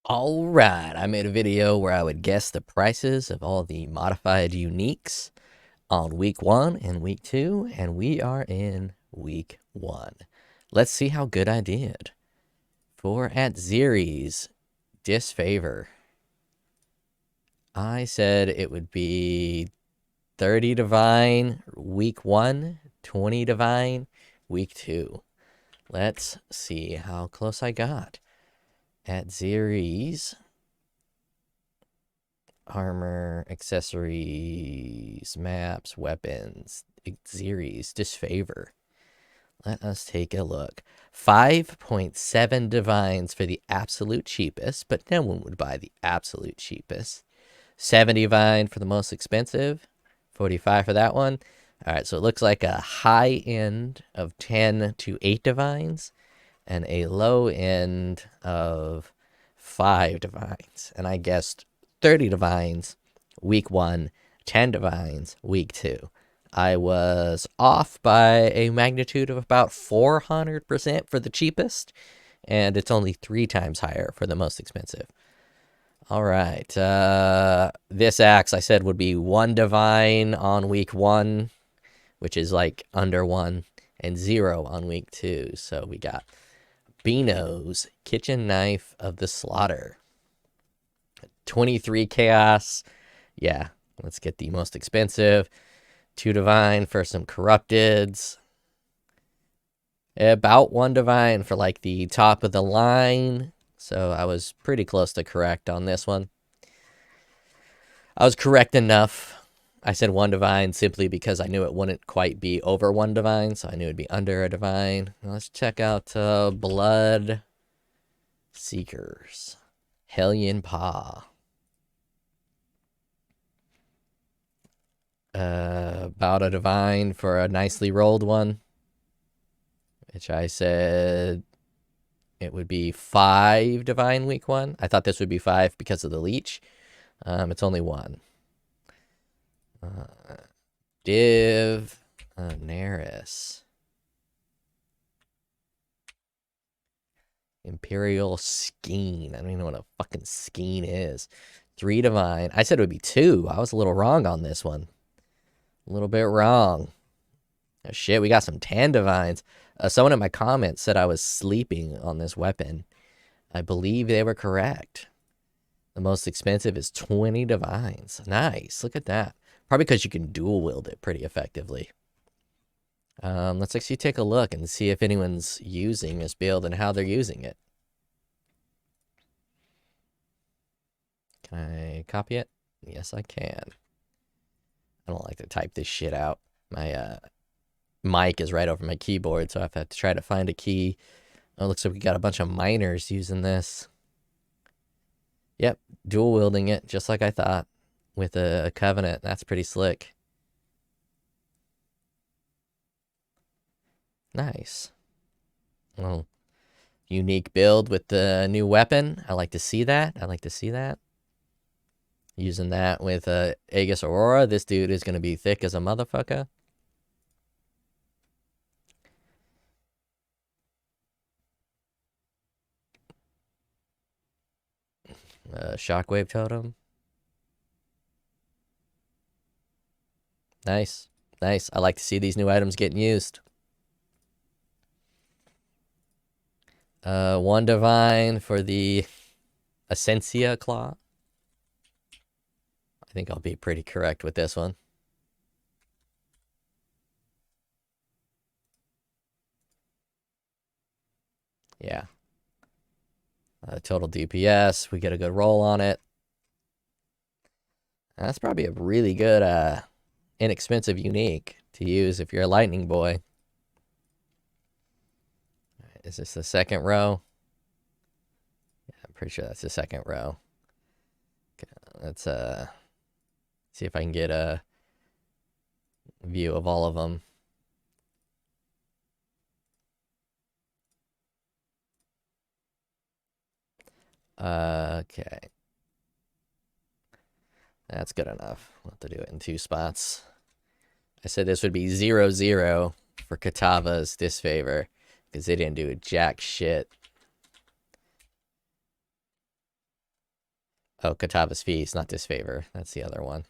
Alright, I made a video where I would guess the prices of all the modified uniques on week 1 and week 2, and we are in week 1. Let's see how good I did. For at Zeres, disfavor. I said it would be 30 divine week 1, 20 divine week 2. Let's see how close I got. At Zeres, armor, accessories, maps, weapons, Zeres, disfavor. Let us take a look. 5.7 divines for the absolute cheapest, but no one would buy the absolute cheapest. 70 divine for the most expensive, 45 for that one. All right, so it looks like a high end of 10 to 8 divines and a low end of 5 divines. And I guessed 30 divines week 1, 10 divines week 2. I was off by a magnitude of about 400% for the cheapest, and it's only 3 times higher for the most expensive. All right. This axe I said would be 1 divine on week 1, which is like under 1, and 0 on week 2. So we got Beano's Kitchen Knife of the Slaughter. 23 chaos. Yeah, let's get the most expensive. 2 divine for some corrupteds. About 1 divine for like the top of the line. So I was pretty close to correct on this one. I was correct enough. I said 1 divine simply because I knew it wouldn't quite be over 1 divine, so I knew it'd be under a divine. Now let's check out Blood Seekers. Hellion Paw. About a divine for a nicely rolled one, which I said it would be 5 divine week 1. I thought this would be 5 because of the leech. It's only 1. Div Neris. Imperial Skein. I don't even know what a fucking skein is. 3 divine. I said it would be 2. I was a little wrong on this one. A little bit wrong. Oh, shit, we got some 10 divines. Someone in my comments said I was sleeping on this weapon. I believe they were correct. The most expensive is 20 divines. Nice. Look at that. Probably because you can dual wield it pretty effectively. Let's actually take a look and see if anyone's using this build and how they're using it. Can I copy it? Yes, I can. I don't like to type this shit out. My mic is right over my keyboard, so I have to try to find a key. Oh, it looks like we got a bunch of miners using this. Yep, dual wielding it, just like I thought, with a covenant. That's pretty slick. Nice. Well, unique build with the new weapon. I like to see that. I like to see that. Using that with Aegis Aurora, this dude is going to be thick as a motherfucker. Shockwave Totem. Nice. Nice. I like to see these new items getting used. 1 divine for the Essentia Claw. I think I'll be pretty correct with this one. Yeah. Total DPS. We get a good roll on it. That's probably a really good, inexpensive unique to use if you're a lightning boy. Is this the second row? Yeah, I'm pretty sure that's the second row. Okay, let's see if I can get a view of all of them. Okay. That's good enough. We'll have to do it in 2 spots. I said this would be 0-0 for Katava's disfavor because they didn't do jack shit. Oh, Katava's Feast, not Disfavor. That's the other one.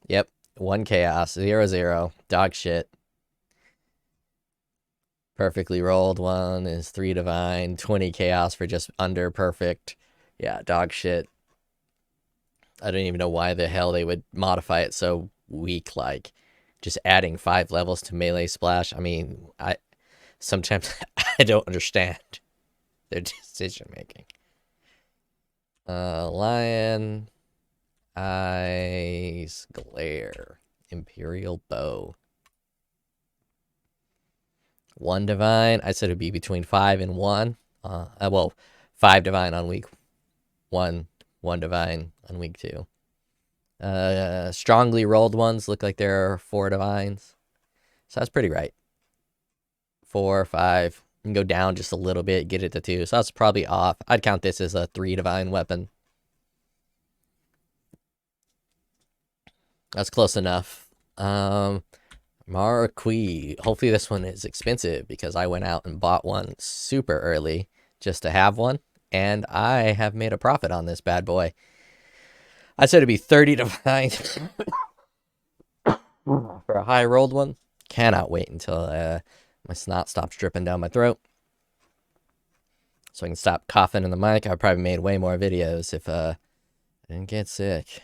Yep. 1 Chaos, 0/0. Dog shit. Perfectly rolled one is 3 Divine. 20 Chaos for just under perfect. Yeah, dog shit. I don't even know why the hell they would modify it so weak, like just adding 5 levels to melee splash. I mean, I sometimes I don't understand their decision making. Lion, Eyes, Glare, Imperial Bow. 1 Divine. I said it'd be between 5 and 1. Well, 5 Divine on week 1, 1 Divine on week 2. Strongly rolled ones look like there are 4 Divines. So that's pretty right. 4, 5. You can go down just a little bit, get it to 2. So that's probably off. I'd count this as a 3 Divine weapon. That's close enough. Marquis. Hopefully this one is expensive because I went out and bought one super early just to have one. And I have made a profit on this bad boy. I said it'd be 30 Divine for a high rolled one. Cannot wait until my snot stops dripping down my throat, so I can stop coughing in the mic. I probably made way more videos if I didn't get sick.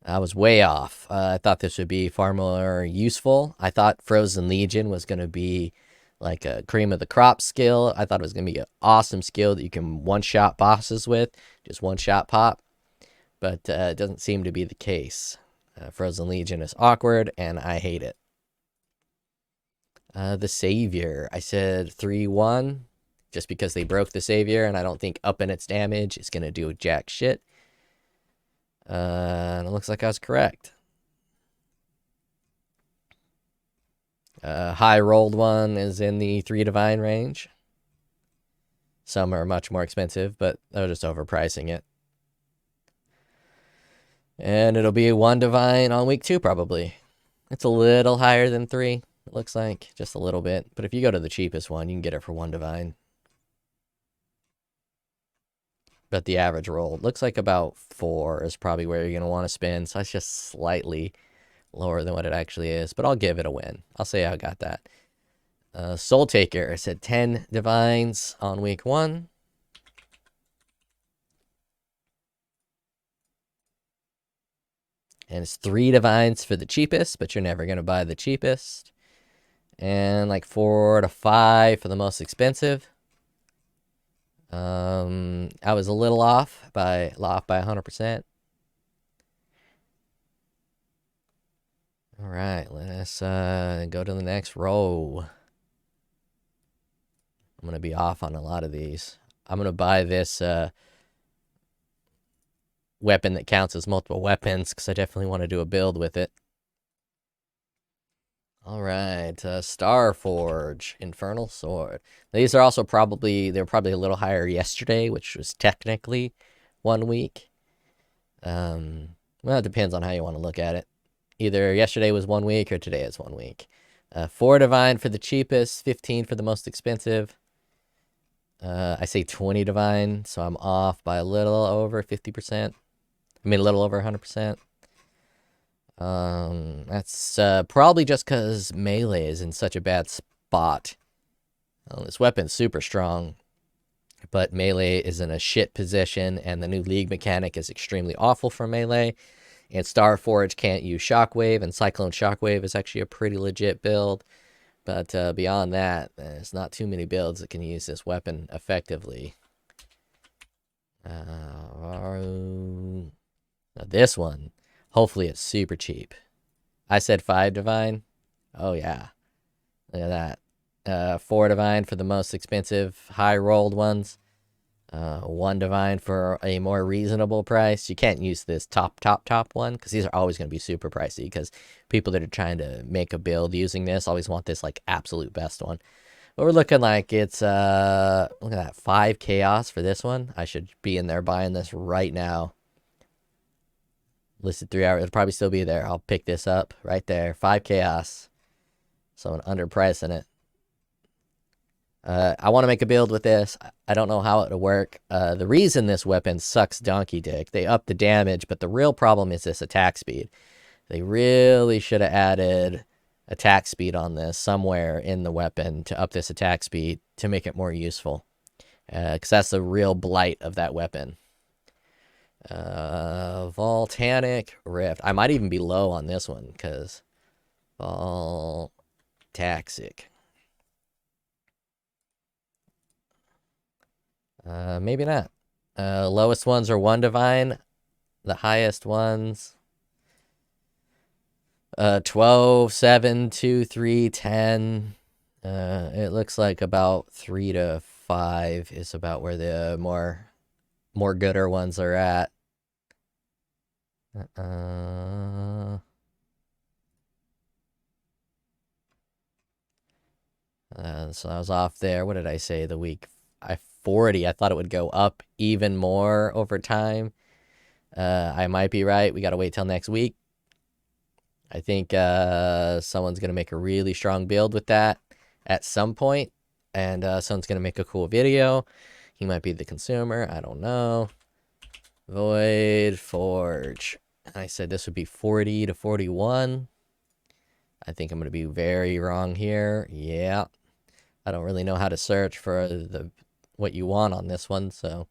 I was way off. I thought this would be far more useful. I thought Frozen Legion was going to be like a cream of the crop skill. I thought it was going to be an awesome skill that you can one-shot bosses with, just one-shot pop. But it doesn't seem to be the case. Frozen Legion is awkward, and I hate it. The Savior. I said 3/1 just because they broke the Savior, and I don't think upping its damage is going to do jack shit. And it looks like I was correct. High rolled one is in the 3 Divine range. Some are much more expensive, but they're just overpricing it. And it'll be 1 Divine on week 2, probably. It's a little higher than 3. It looks like just a little bit, but if you go to the cheapest one, you can get it for 1 Divine. But the average roll looks like about 4 is probably where you're going to want to spend. So that's just slightly lower than what it actually is, but I'll give it a win. I'll say I got that. Soul Taker, I said 10 Divines on week 1. And it's 3 Divines for the cheapest, but you're never going to buy the cheapest. And like 4 to 5 for the most expensive. I was a little off by 100%. All right, let's go to the next row. I'm gonna be off on a lot of these. I'm gonna buy this weapon that counts as multiple weapons because I definitely want to do a build with it. All right, Starforge, Infernal Sword. These are also probably, they're probably a little higher yesterday, which was technically 1 week. Well, it depends on how you want to look at it. Either yesterday was 1 week or today is 1 week. 4 Divine for the cheapest, 15 for the most expensive. I say 20 Divine, so I'm off by a little over 50%. I mean, a little over 100%. That's probably just because melee is in such a bad spot. This weapon's super strong, but melee is in a shit position, and the new league mechanic is extremely awful for melee. And Starforge can't use Shockwave, and Cyclone Shockwave is actually a pretty legit build. But beyond that, there's not too many builds that can use this weapon effectively. Now this one, hopefully it's super cheap. I said 5 Divine. Oh, yeah. Look at that. 4 Divine for the most expensive, high-rolled ones. 1 Divine for a more reasonable price. You can't use this top one because these are always going to be super pricey because people that are trying to make a build using this always want this like absolute best one. But we're looking like it's look at that, 5 Chaos for this one. I should be in there buying this right now. Listed 3 hours. It'll probably still be there. I'll pick this up right there. 5 Chaos. Someone underpricing it. I want to make a build with this. I don't know how it'll work. The reason this weapon sucks donkey dick, they up the damage, but the real problem is this attack speed. They really should have added attack speed on this somewhere in the weapon to up this attack speed to make it more useful. Because that's the real blight of that weapon. Volcanic Rift. I might even be low on this one because Voltaxic. Maybe not. Lowest ones are 1 divine. The highest ones 12, 7, 2, 3, 10. It looks like about 3 to 5 is about where the more gooder ones are at. So I was off there. What did I say? The week 40. I thought it would go up even more over time. I might be right. We got to wait till next week. I think someone's going to make a really strong build with that at some point, and someone's going to make a cool video. He might be the consumer. I don't know. Void Forge. I said this would be 40 to 41. I think I'm going to be very wrong here. Yeah. I don't really know how to search for what you want on this one, so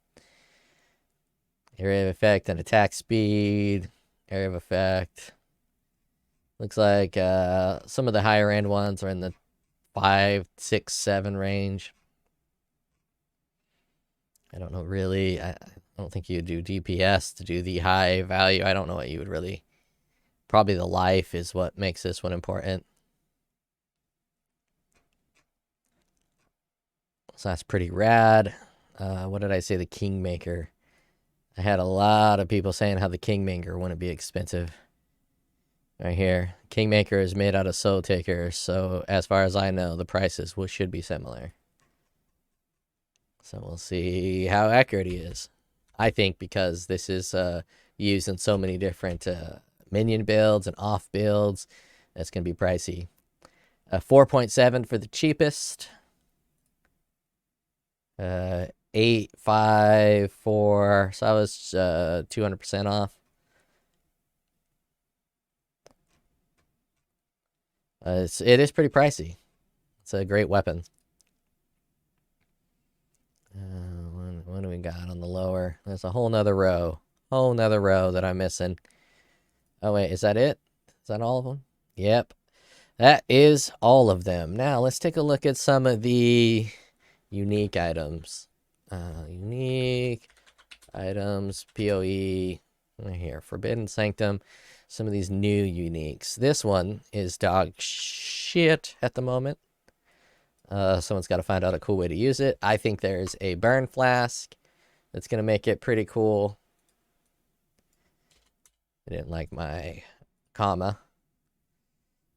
area of effect and attack speed, area of effect. Looks like some of the higher end ones are in the 5, 6, 7 range. I don't know really. I don't think you do DPS to do the high value. I don't know what you would really. Probably the life is what makes this one important. So that's pretty rad. What did I say? The Kingmaker. I had a lot of people saying how the Kingmaker wouldn't be expensive. Right here. Kingmaker is made out of Soul Taker, so as far as I know, the prices should be similar. So we'll see how accurate he is. I think because this is used in so many different minion builds and off builds, that's going to be pricey. 4.7 for the cheapest. 854, so I was 200% off. It is pretty pricey. It's a great weapon. What do we got on the lower? There's a whole nother row. Whole nother row that I'm missing. Oh, wait, is that it? Is that all of them? Yep. That is all of them. Now, let's take a look at some of the unique items. Unique items, POE. Right here, Forbidden Sanctum. Some of these new uniques. This one is dog shit at the moment. Someone's got to find out a cool way to use it. I think there's a burn flask that's going to make it pretty cool. I didn't like my comma.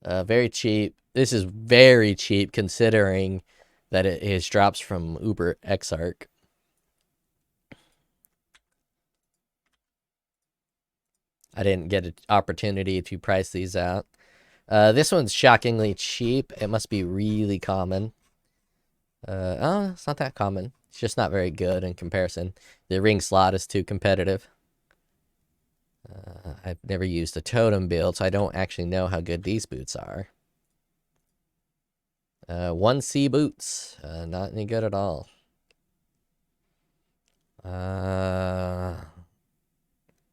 Very cheap. This is very cheap considering that it is drops from Uber Exarch. I didn't get an opportunity to price these out. This one's shockingly cheap. It must be really common. Oh, it's not that common. It's just not very good in comparison. The ring slot is too competitive. I've never used a totem build, so I don't actually know how good these boots are. 1C boots. Not any good at all.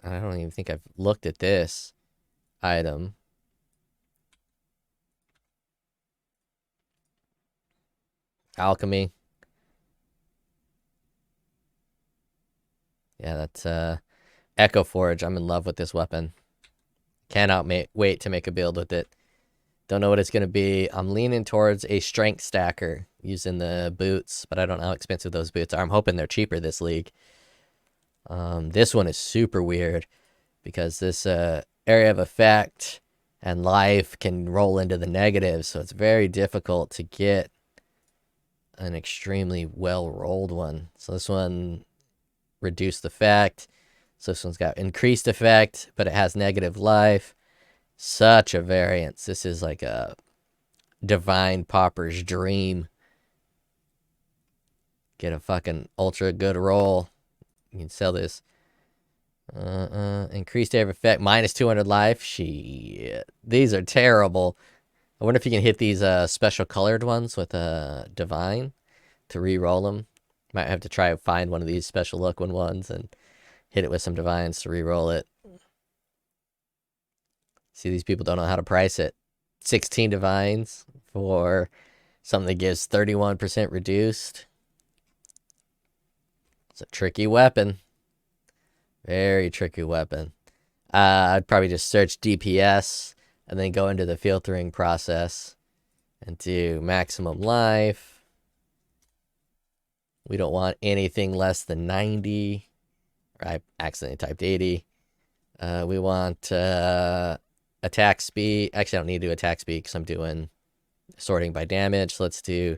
I don't even think I've looked at this item. Alchemy. Yeah, that's Echo Forge. I'm in love with this weapon. Cannot wait to make a build with it. Don't know what it's going to be. I'm leaning towards a strength stacker using the boots, but I don't know how expensive those boots are. I'm hoping they're cheaper this league. This one is super weird because this area of effect and life can roll into the negative, so it's very difficult to get an extremely well-rolled one. So this one reduced effect. So this one's got increased effect, but it has negative life. Such a variance. This is like a divine pauper's dream. Get a fucking ultra good roll. You can sell this. Increased area of effect, minus 200 life. Shit. These are terrible. I wonder if you can hit these special colored ones with a divine to re-roll them. Might have to try to find one of these special looking ones and hit it with some divines to re-roll it. See, these people don't know how to price it. 16 divines for something that gives 31% reduced. It's a tricky weapon. Very tricky weapon. I'd probably just search DPS and then go into the filtering process and do maximum life. We don't want anything less than 90. I accidentally typed 80. We want attack speed. Actually, I don't need to do attack speed because I'm doing sorting by damage. So let's do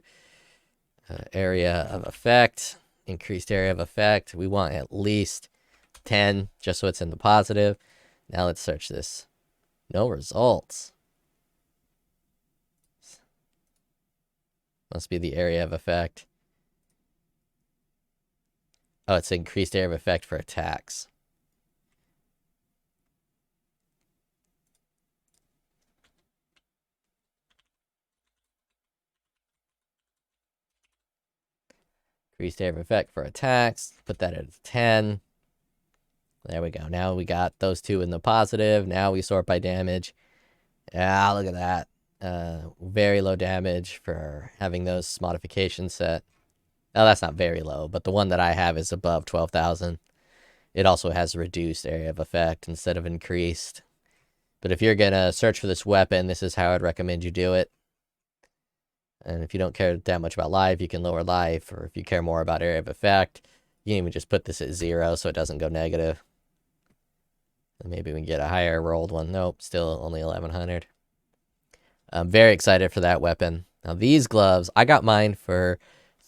area of effect. Increased area of effect. We want at least 10 just so it's in the positive. Now let's search this. No results. Must be the area of effect. Oh, it's increased area of effect for attacks. Increased area of effect for attacks. Put that at 10. There we go. Now we got those two in the positive. Now we sort by damage. Ah, look at that. Very low damage for having those modifications set. Oh, that's not very low, but the one that I have is above 12,000. It also has reduced area of effect instead of increased. But if you're going to search for this weapon, this is how I'd recommend you do it. And if you don't care that much about life, you can lower life. Or if you care more about area of effect, you can even just put this at 0 so it doesn't go negative. And maybe we can get a higher rolled one. Nope, still only 1,100. I'm very excited for that weapon. Now these gloves, I got mine for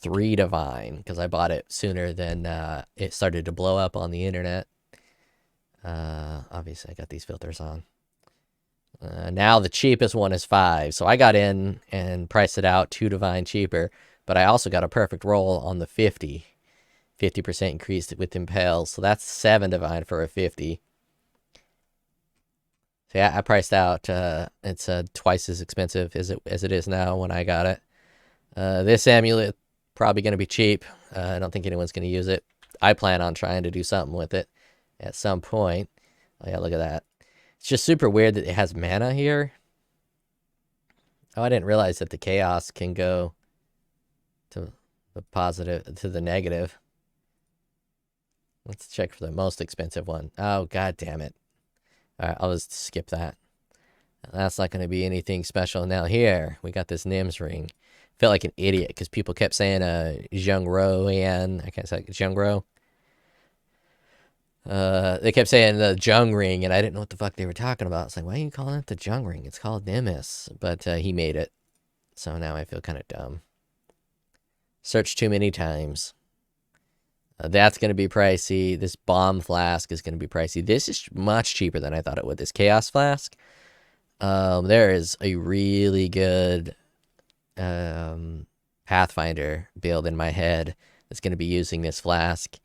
3 divine because I bought it sooner than it started to blow up on the internet. Obviously, I got these filters on. Now the cheapest one is 5. So I got in and priced it out 2 divine cheaper. But I also got a perfect roll on the 50. 50% increased with impels. So that's 7 divine for a 50. So yeah, I priced out. It's twice as expensive as it is now when I got it. This amulet probably going to be cheap. I don't think anyone's going to use it. I plan on trying to do something with it at some point. Oh yeah, look at that. It's just super weird that it has mana here. Oh, I didn't realize that the chaos can go to the positive, to the negative. Let's check for the most expensive one. Oh, god damn it. All right, I'll just skip that. That's not going to be anything special. Now here, we got this Nim's ring. Felt like an idiot because people kept saying Zhengro and I can't say Zhengro. They kept saying the Jung ring, and I didn't know what the fuck they were talking about. It's like, why are you calling it the Jung ring? It's called Nimbus, but he made it, so now I feel kind of dumb. Searched too many times. That's going to be pricey. This bomb flask is going to be pricey. This is much cheaper than I thought it would. This chaos flask. There is a really good Pathfinder build in my head that's going to be using this flask.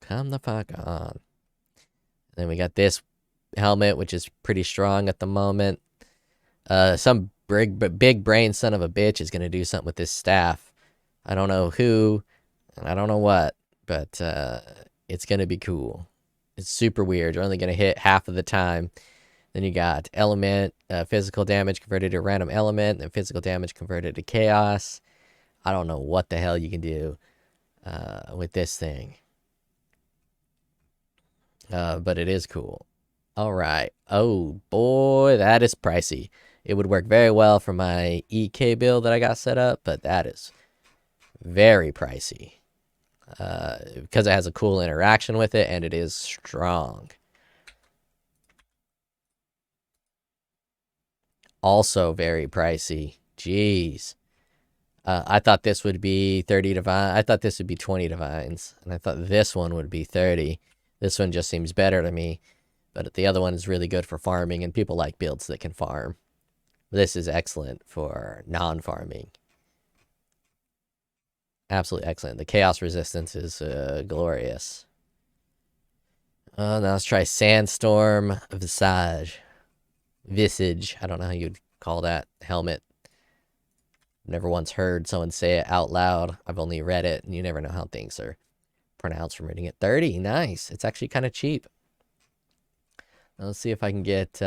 Come the fuck on. Then we got this helmet, which is pretty strong at the moment. Some big brain son of a bitch is going to do something with this staff. I don't know who, and I don't know what, but it's going to be cool. It's super weird. You're only going to hit half of the time. Then you got element, physical damage converted to random element, and physical damage converted to chaos. I don't know what the hell you can do with this thing. But it is cool. All right. Oh, boy, that is pricey. It would work very well for my EK build that I got set up, but that is very pricey. Because it has a cool interaction with it, and it is strong. Also very pricey. Jeez. I thought this would be 30 divine. I thought this would be 20 divines. And I thought this one would be 30. This one just seems better to me. But the other one is really good for farming, and people like builds that can farm. This is excellent for non-farming. Absolutely excellent. The chaos resistance is glorious. Now let's try Sandstorm Visage. I don't know how you'd call that helmet. Never once heard someone say it out loud. I've only read it, and you never know how things are pronounced from reading it. 30, nice. It's actually kind of cheap. Let's see if I can get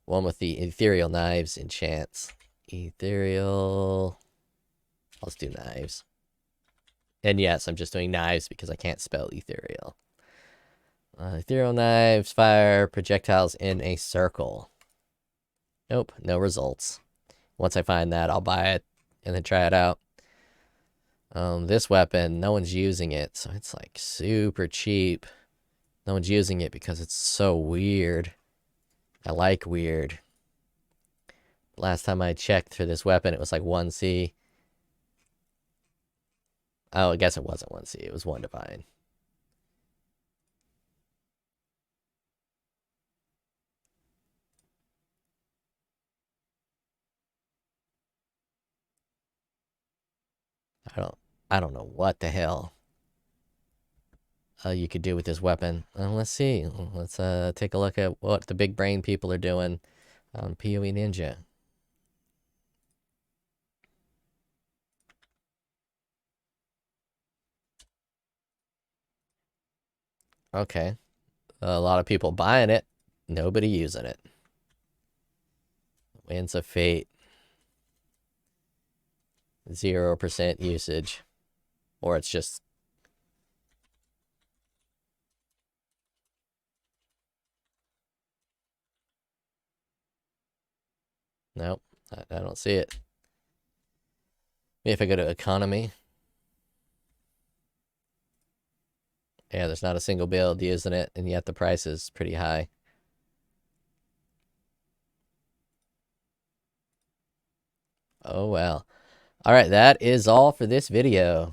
one with the ethereal knives enchants. Ethereal. Let's do knives. And yes, I'm just doing knives because I can't spell ethereal. Ethereal knives fire projectiles in a circle. Nope, no results. Once I find that, I'll buy it and then try it out. This weapon, no one's using it, so it's like super cheap. No one's using it because it's so weird. I like weird. Last time I checked for this weapon, it was like 1C. Oh, I guess it wasn't 1C. It was 1 divine. I don't know what the hell you could do with this weapon. Let's see. Let's take a look at what the big brain people are doing on POE Ninja. Okay. A lot of people buying it. Nobody using it. Winds of Fate. 0% usage. Or it's just... Nope. I don't see it. Maybe if I go to economy. Yeah, there's not a single build using it, and yet the price is pretty high. Oh, well. All right, that is all for this video.